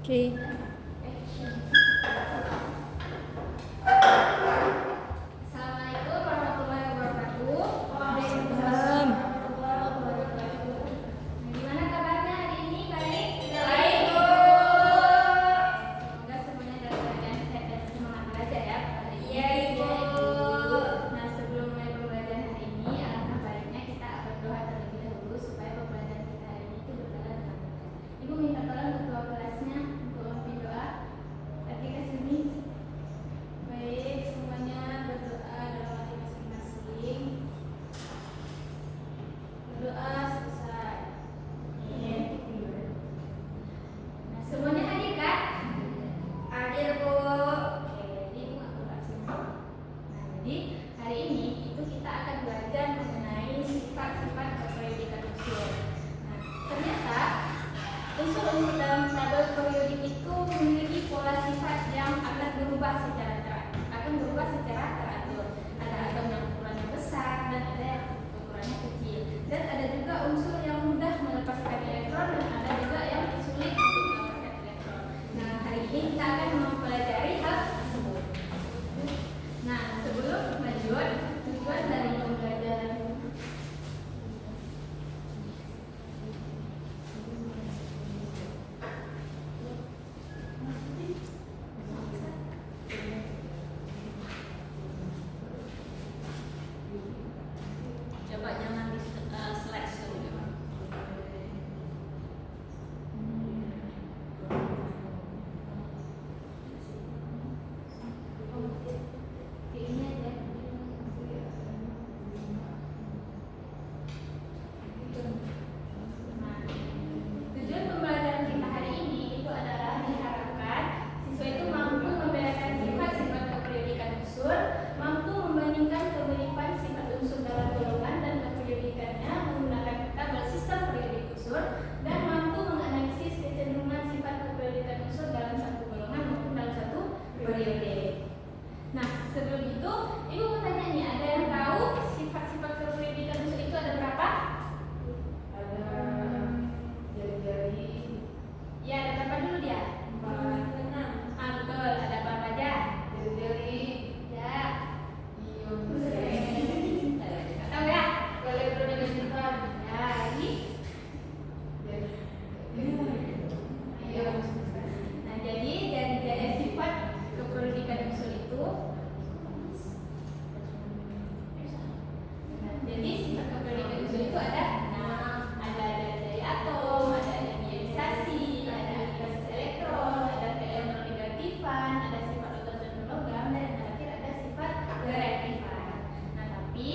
Oke. Assalamualaikum warahmatullahi wabarakatuh. Waalaikumsalam. Gimana kabarnya hari ini? Baik? Baik, Bu. Semoga semuanya dalam keadaan sehat dan semangat belajar ya. Iya, Ibu. Nah, sebelum mulai pembelajaran hari ini, alangkah baiknya kita berdoa terlebih dahulu supaya pembelajaran kita hari ini itu berjalan dengan lancar. Ibu minta tolong ketua kelasnya untuk memimpin doa. Tadi ke sini. Baik, semuanya berdoa dalam hati masing-masing. Berdoa selesai. Nah, semuanya hadir kan? Hadir, Bu. Oke, jadi Ibu nggak perlu absen. Nah, jadi hari ini itu kita akan belajar mengenai sifat-sifat keperiodikan unsur. Nah, ternyata unsur-unsur dalam tabel periodik itu memiliki pola sifat yang akan berubah secara teratur. Ada atom yang ukurannya besar dan ada yang ukurannya kecil. Dan ada juga unsur yang mudah melepaskan elektron dan ada juga yang sulit untuk melepaskan elektron. Nah, hari ini kita akan mempelajari hal tersebut. Nah, sebelum lanjut, tujuan dari pembelajaran Coba jangan di slide dulu. ini aja. Nah, tujuan pembelajaran kita hari ini itu adalah diharapkan siswa itu mampu membedakan sifat-sifat keperiodikan unsur, mampu membandingkan kemiripan sifat unsur dalam golongan dan keperiodikannya menggunakan tabel sistem periodik unsur, dan mampu menganalisis kecenderungan sifat keperiodikan unsur dalam satu golongan maupun dalam satu periode. Nah, sebelum itu, Ibu mau tanya nih, ada yang tahu sifat-sifat keperiodikan unsur itu ada berapa? Ada jari-jari Ya, ada berapa dulu dia? 4, Ah, betul, ada berapa aja? jari-jari Ya, ion nggak tahu ya? elektronegativan Ya, ini. Iya. Nah, jadi dari sifat keperiodikan unsur itu, nah, jadi sifat keperiodikan unsur itu ada dari atom, ada ionisasi, ada aktivitas elektron, ada keelektronegatifan, ada sifat logam dan non-logam, dan terakhir ada sifat reaktifan. Nah, tapi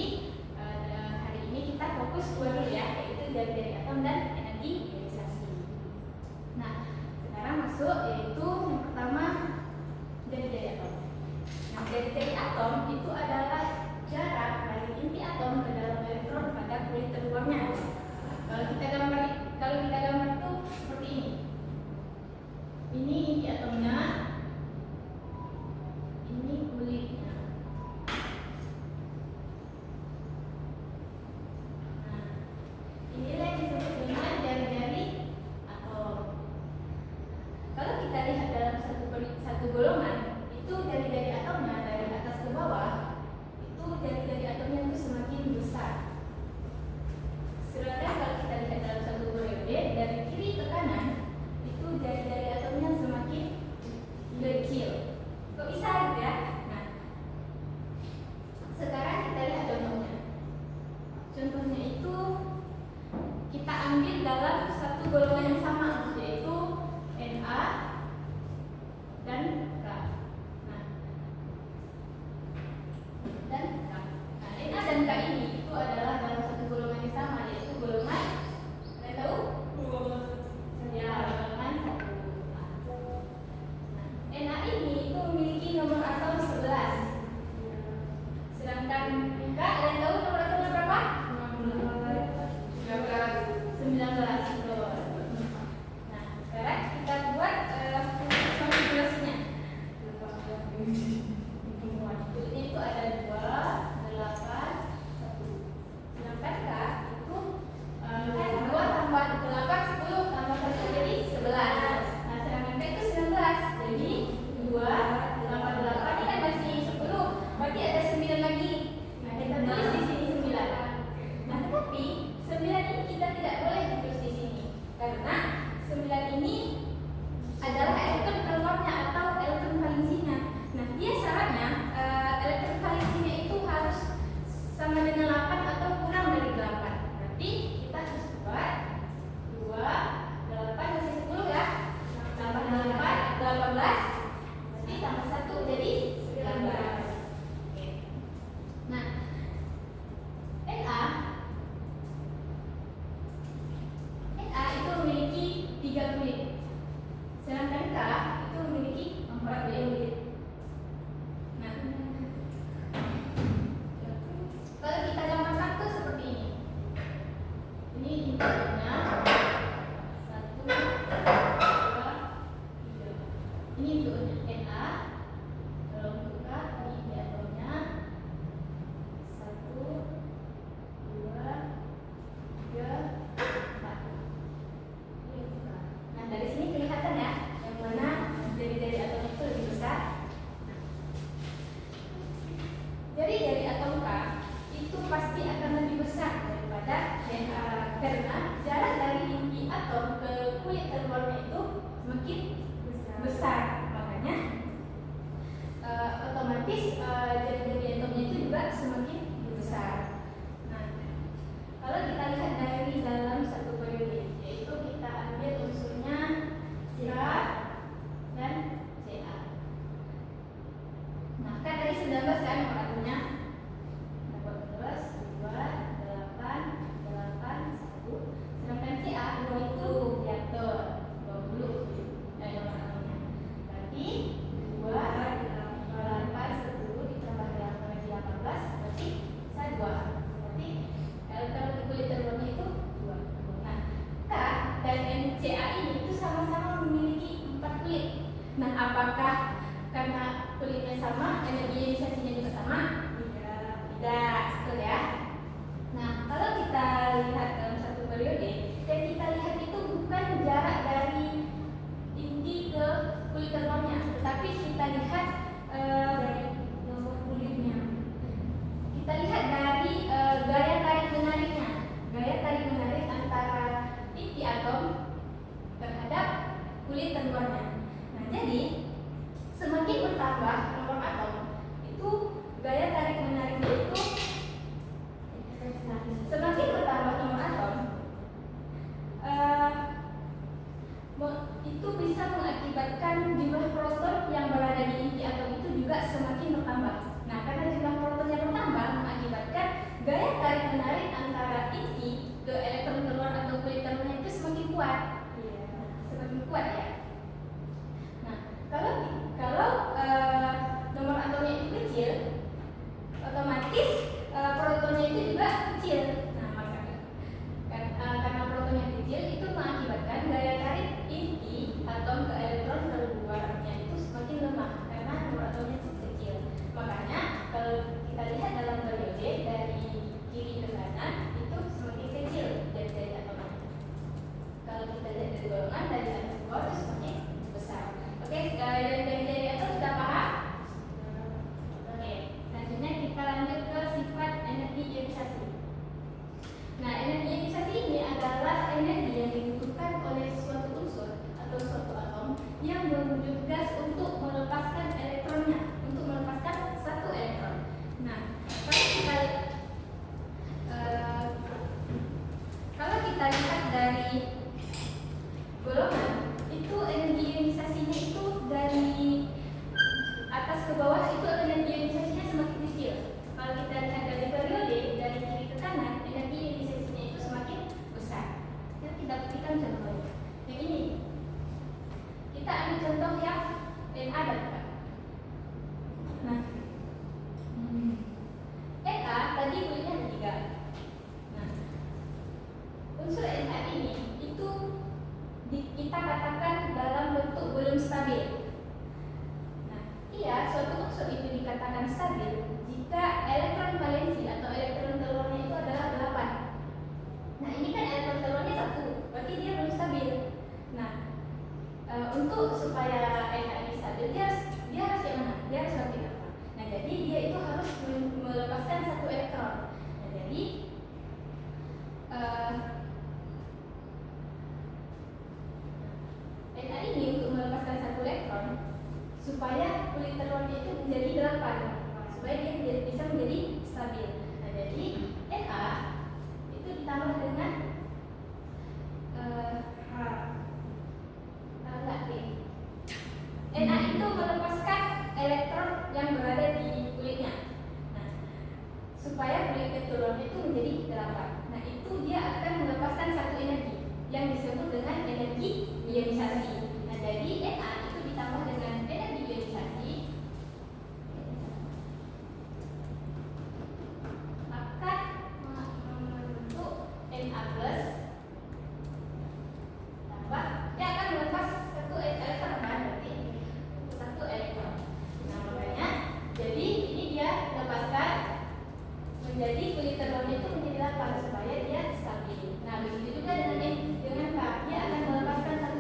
hari ini kita fokus dua dulu ya, yaitu dari atom dan energi ionisasi. Nah, sekarang masuk yaitu yang pertama dari atom. Nah, dari atom itu adalah jarak dari inti atom ke dalam elektron pada kulit terluarnya. Kalau kita gambar itu seperti ini. Ini inti atomnya, ini kulitnya. Nah, inilah yang disebut dengan jari-jari atom. Kalau kita lihat dalam satu golongan, itu jari-jari atomnya dari atas ke bawah, itu jari-jari atomnya itu semakin besar. Sedangkan kalau kita lihat dalam satu periode, dari kiri ke kanan, itu jari-jari atomnya semakin kecil. Kok bisa gitu ya? Nah, sekarang kita lihat contohnya. Contohnya itu kita ambil dalam satu golongan yang sama, yaitu Na dan K. Nah, Na dan K ini itu adalah dalam satu golongan yang sama, yaitu golongan, kalian tahu? Ya, golongan 1. Nah, Na ini itu memiliki nomor atom 11. Sedangkan K, kalian tahu nomor atomnya berapa? 19. Betul. Nah, sekarang kita buat 18, berarti tambah 1 jadi 19. Oke. Nah, Na itu memiliki 3 kulit, sedangkan K itu memiliki 4 kulit. Nah, kalau kita gambarkan tuh seperti ini. Ini inputnya 1, 2, 3. Ini inputnya Na. Kalau untuk K ini diatomnya 1, 2, 3, 4. Ini untuk K. Nah, dari sini kelihatan ya yang mana jari-jari atom itu lebih besar. Jari-jari atom K itu pasti akan lebih besar daripada karena jarak dari inti atom ke kulit terluarnya itu semakin besar. Makanya otomatis jari-jari atomnya itu juga semakin besar. Nah, kalau kita lihat dari dalam satu periode, yaitu kita ambil unsurnya K dan Ca. Nah, kan dari 19 kan nomornya. Dapat 12, 2, 8, 8, 1. Sedangkan Ca itu diatur 20 nomor atomnya. Berarti 2, 8, 10 ditambah 8 lagi 18, berarti bisa 2. Berarti elektron di kulit terluarnya itu 2. Nah, K dan Ca ini itu sama-sama memiliki 4 kulit. Nah, apakah karena kulitnya sama, energi ionisasinya juga sama? Tidak, betul ya. Nah, kalau kita lihat dalam satu periode, yang kita lihat itu bukan jarak dari inti ke kulit terluarnya, tetapi kita lihat dari nomor kulitnya. Kita lihat dari gaya tarik menariknya, gaya tarik menarik antara inti atom terhadap kulit terluarnya. Nah, jadi semakin bertambah nomor atom, itu gaya tarik menariknya itu semakin bertambah nomor atom, itu bisa mengakibatkan jumlah proton yang berada di inti atom itu juga semakin bertambah. Nah, karena jumlah protonnya bertambah mengakibatkan gaya tarik menarik antara inti ke elektron keluar atau kulit terluarnya itu semakin kuat. Semakin kuat ya. Nah, kalau nomor atomnya itu kecil, otomatis protonnya itu juga kecil. Nah, makanya karena protonnya kecil itu mengakibatkan gaya tarik inti atom ke elektron terluarnya itu semakin lemah karena nomor atomnya kecil. Makanya kalau kita lihat dalam periode dari kiri ke kanan itu semakin kecil dari atomnya. Kalau kita lihat dari golongan dari atas ke bawah itu semakin besar. Oke, dari atom sudah paham? Oke, selanjutnya kita lanjut ke sifat energi ionisasi. Nah, energi ionisasi ini adalah energi yang dibutuhkan oleh suatu unsur atau suatu atom yang berwujud gas untuk melepaskan elektronnya, untuk melepaskan satu elektron. Nah, kalau kita lihat dari golongan, itu energi ionisasinya itu dari atas ke bawah itu energi ionisasinya semakin kecil. Kalau kita lihat dari periode dari kiri ke kanan, energi ionisasinya itu semakin besar. Kita berikan contohnya. Yang ini, kita ambil contoh yang Na dan K. Nah, Na tadi kulitnya ada 3. Nah, unsur Na ini itu kita katakan dalam bentuk belum stabil. Nah, suatu unsur itu dikatakan stabil jika elektron valensi atau elektron telurnya itu adalah 8. Nah, ini kan elektron telurnya 1, berarti dia belum stabil. Nah, untuk supaya Na ini stabil, dia harus yang mana? Dia harus stabil apa? Nah, jadi dia itu harus melepaskan 1 elektron. Nah, jadi Na ini untuk melepaskan 1 elektron supaya kulit terluarnya itu menjadi 8, supaya dia bisa menjadi stabil. Nah, jadi Na itu ditambah dengan Na itu melepaskan elektron yang berada di kulitnya. Nah, supaya kulit petrolon itu menjadi 8. Nah, itu dia akan melepaskan satu energi yang disebut dengan energi ionisasi. Nah, jadi Na itu ditambah dengan energi ionisasi akan membentuk Na plus tambah dia akan melepas satu elektron kan, berarti satu elektron. Nah, makanya jadi ini dia lepaskan menjadi kulit telurnya itu menjadi 8 supaya dia stabil. Nah, begitu juga dengan K, dia akan melepaskan satu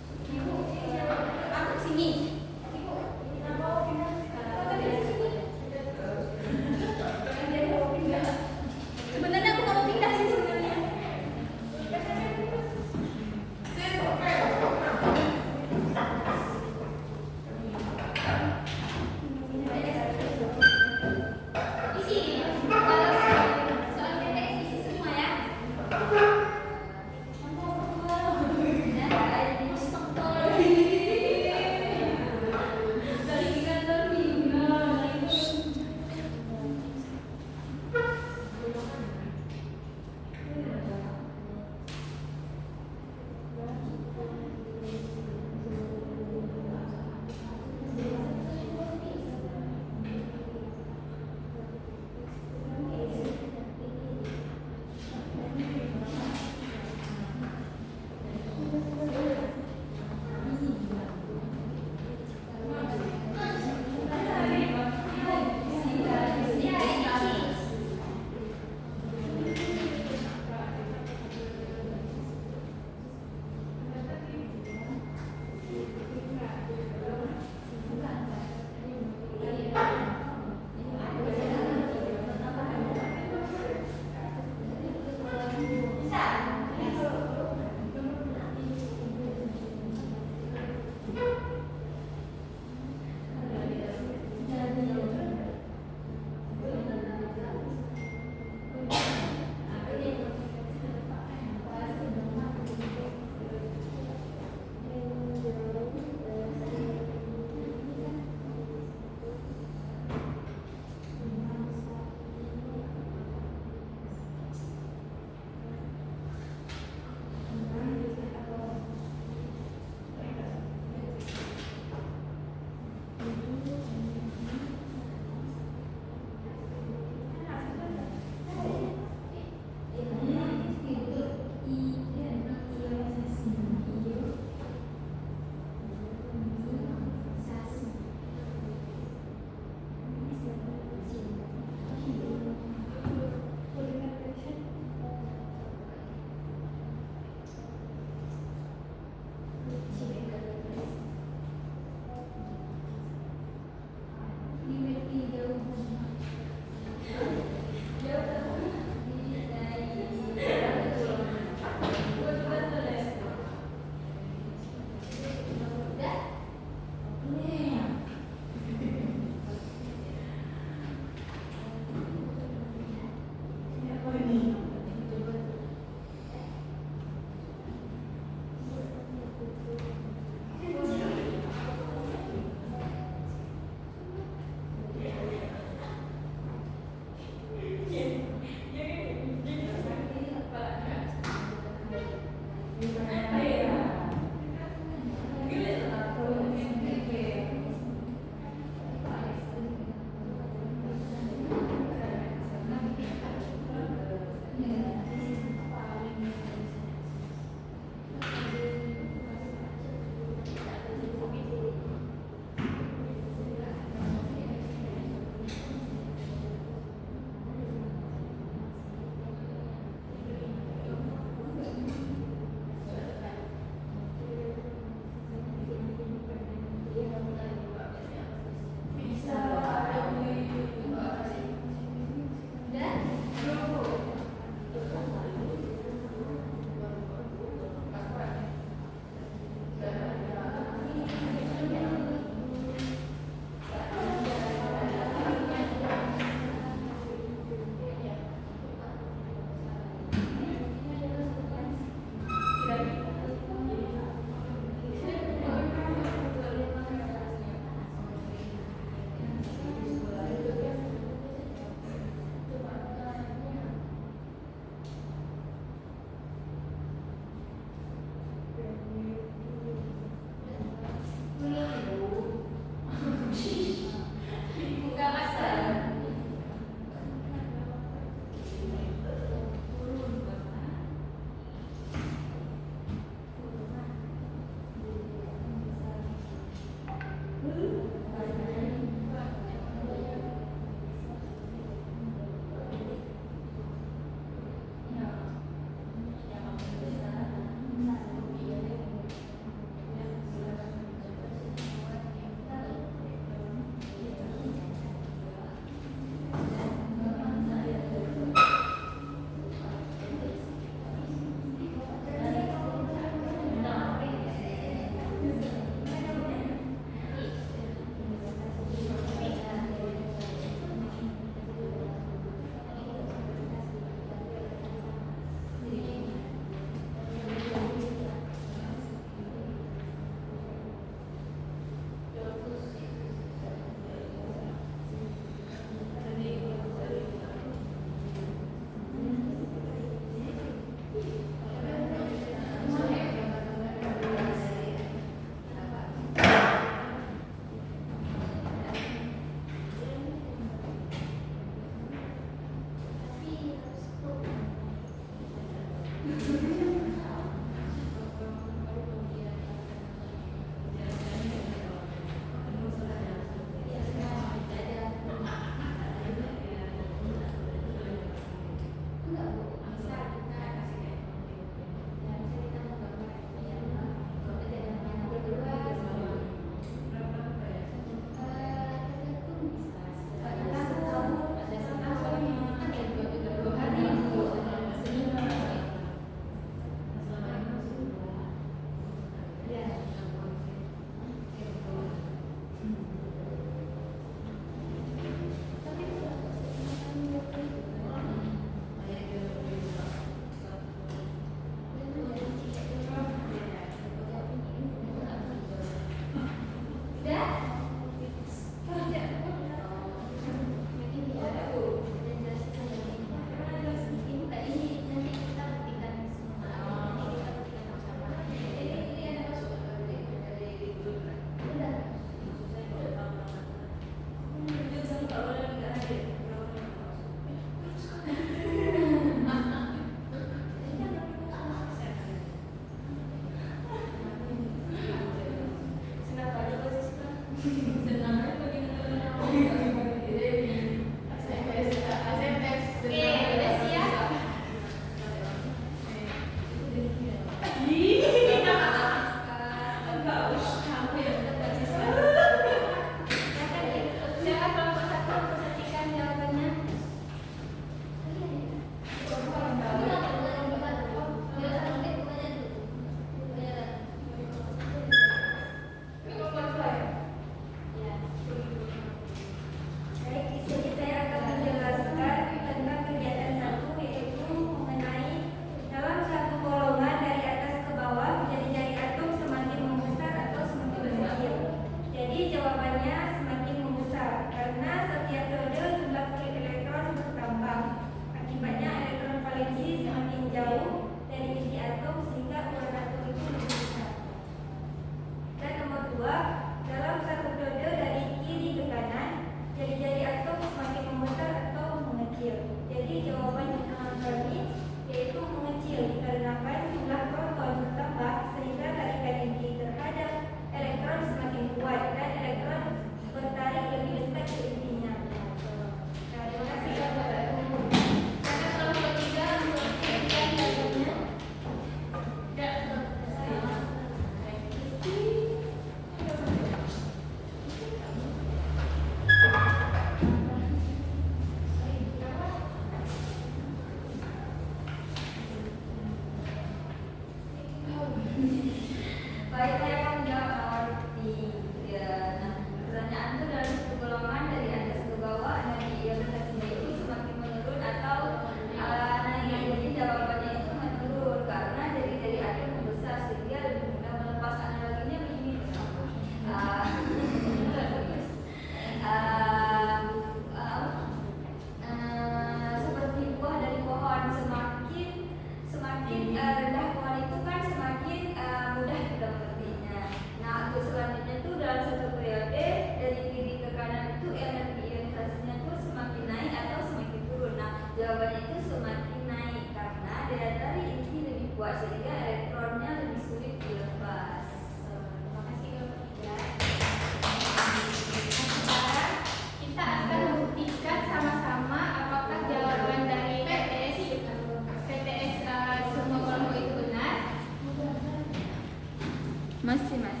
Masih. Nomor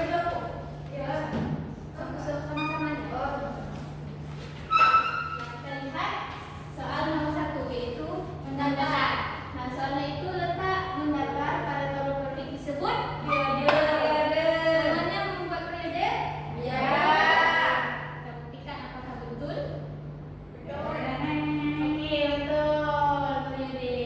20. Ya. Sama-sama aja. Kita lihat soal nomor 1 yaitu mendatar. Nah, soalnya itu letak mendatar pada tabel grafik disebut periode. Semuanya membuat periode? Ya. Kita buktikan apakah betul? Betul. Oke, betul. Periode.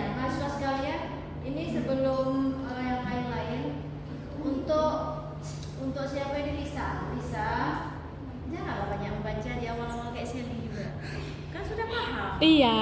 ya, mahasiswa sekalian, ini sebelum yang lain-lain, untuk siapa ini Lisa, janganlah banyak membaca di awal-awal kayak Sally juga, kan sudah paham. Iya.